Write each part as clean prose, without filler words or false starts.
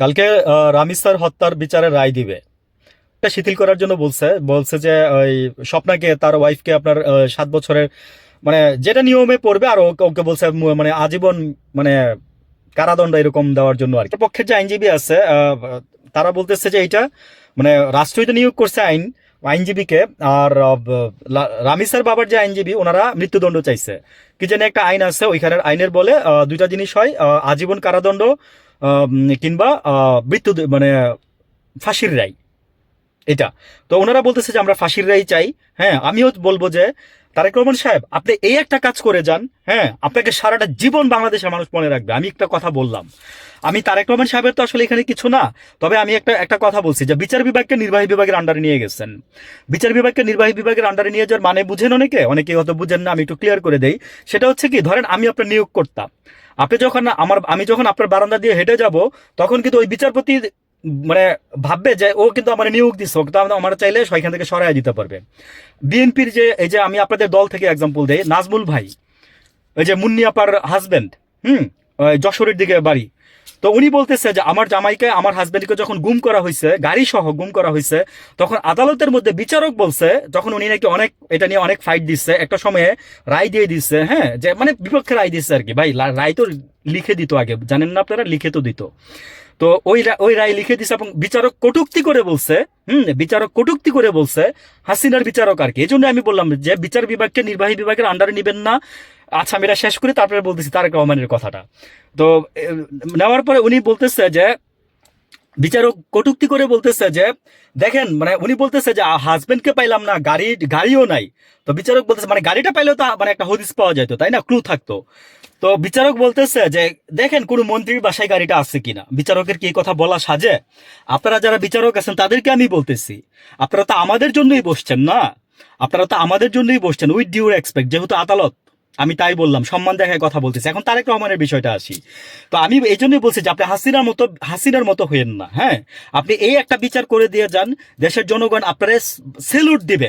কালকে রামিজ স্যার হত্যার বিচারের রায় দিবে। এটা শিথিল করার জন্য বলছে বলছে যে ওই স্বপ্নাকে, তার ওয়াইফকে আপনার 7 বছরের মানে যেটা নিয়মে পড়বে, আর ওকে ওকে বলছে মানে আজীবন মানে কারাদণ্ড এরকম দেওয়ার জন্য আর কি। পক্ষের যে আইনজীবী আছে তারা বলতেছে যে এটা মানে রাষ্ট্রই তো নিয়োগ করছে আইনজীবীকে। আর রামিসার বাবার যে আইনজীবী ওনারা মৃত্যুদণ্ড চাইছে। কি যেন একটা আইন আছে, ওইখানের আইনের বলে দুইটা জিনিস হয়, আজীবন কারাদণ্ড কিংবা মৃত্যু মানে ফাঁসির রায়। এটা তো ওনারা বলতেছে যে আমরা ফাঁসির রায় চাই। হ্যাঁ, আমিও বলবো যে তারেক রহমান সাহেব, আপনি এই একটা কাজ করে যান। হ্যাঁ, আপনাকে সারাটা জীবন বাংলাদেশের মানুষ মনে রাখবে। আমি একটা কথা বললাম, আমি তারেক রহমান সাহেবের তো আসলে এখানে কিছু না, তবে আমি একটা একটা কথা বলছি যে বিচার বিভাগকে নির্বাহী বিভাগের আন্ডারে নিয়ে গেছেন। বিচার বিভাগকে নির্বাহী বিভাগের আন্ডারে নিয়ে যাওয়ার মানে বুঝেন অনেকে, অনেকে হয়তো বুঝেন না। আমি একটু ক্লিয়ার করে দেই। সেটা হচ্ছে কি, ধরেন আমি আপনার নিয়োগ করতাম, আপনি যখন আমি যখন আপনার বারান্দা দিয়ে হেঁটে যাব, তখন কিন্তু ওই বিচারপতি মানে ভাববে যে ও কিন্তু আমার নিয়োগ দিচ্ছে, ওকে তো আমার চাইলে সেখান থেকে সরাই দিতে পারবে। বিএনপির যে এই যে আমি আপনাদের দল থেকে এক্সাম্পল দেই, নাজমুল ভাই, ওই যে মুন্নি আপার হাজবেন্ড, ওই যশোরের দিকে বাড়ি। তো উনি বলতেছে যে আমার জামাইকে, আমার হাজবেন্ডকে যখন গুম করা হয়েছে, গাড়ি সহ গুম করা হয়েছে, তখন আদালতের মধ্যে বিচারক বলছে, তখন উনি নাকি অনেক এটা নিয়ে অনেক ফাইট দিচ্ছে, একটা সময়ে রায় দিয়ে দিচ্ছে। হ্যাঁ, যে মানে বিপক্ষে রায় দিচ্ছে আর কি। ভাই রায় তো লিখে দিত আগে, জানেন না আপনারা, লিখে তো দিত। তো ওই রায় লিখে দিছে এবং বিচারক কটূক্তি করে বলছে, বিচারক কটূক্তি করে বলছে, হাসিনার বিচারক আর কি। এই জন্য আমি বললাম যে বিচার বিভাগকে নির্বাহী বিভাগের আন্ডারে নিবেন না। আচ্ছা, আমি এটা শেষ করে তারপরে বলতেছি তারেক রহমানের কথাটা। তো নেওয়ার পরে উনি বলতেছে যে, বিচারক কটূক্তি করে বলতেছে যে দেখেন, মানে উনি বলতেছে যে হাজবেন্ডকে পাইলাম না, গাড়িও নাই। তো বিচারক বলতেছে মানে গাড়িটা পাইলেও তো মানে একটা হদিস পাওয়া যেত, তাই না, ক্লু থাকতো। তো বিচারক বলতেছে যে দেখেন কোন মন্ত্রীর বাসায় গাড়িটা আছে কিনা। বিচারকের কি কথা বলা সাজে? আপনারা যারা বিচারক আছেন তাদেরকে আমি বলতেছি, আপনারা তো আমাদের জন্যই বসছেন না, আপনারা তো আমাদের জন্যই বসছেন উইথ ডিউ রেসপেক্ট, যেহেতু আদালত। আমি তাই বললাম, সম্মান দেখায় কথা বলতেছি। এখন তারেক রহমানের বিষয়টা আসি। তো আমি এই জন্যই বলছি যে আপনি হাসিনার মতো হইেন না। হ্যাঁ, আপনি এই একটা বিচার করে দিয়ে যান, দেশের জনগণ আপনারে সেলুট দিবে,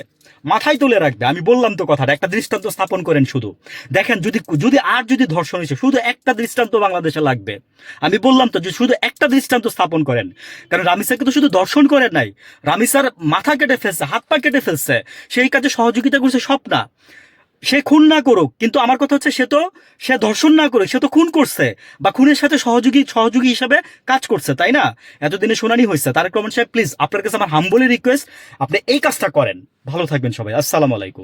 মাথায় তুলে রাখবে। আমি বললাম তো কথাটা, একটা দৃষ্টান্ত স্থাপন করেন শুধু। দেখেন যদি যদি আর যদি ধর্ষণ হয়েছে, শুধু একটা দৃষ্টান্ত বাংলাদেশে লাগবে। আমি বললাম তো যে শুধু একটা দৃষ্টান্ত স্থাপন করেন। কারণ রামিসাকে তো শুধু দর্শন করেন নাই, রামিসার মাথা কেটে ফেলছে, হাত পা কেটে ফেলছে, সেই কাজে সহযোগিতা করছে স্বপ্না। সে খুন না করুক, কিন্তু আমার কথা হচ্ছে সে ধর্ষণ না করুক, সে তো খুন করছে বা খুনের সাথে সহযোগী সহযোগী হিসাবে কাজ করছে, তাই না? এতদিনে শুনানি হয়েছে। তারেক রহমান সাহেব, প্লিজ আপনার কাছে আমার হাম্বলি রিকোয়েস্ট, আপনি এই কাজটা করেন। ভালো থাকবেন সবাই, আসসালামু আলাইকুম।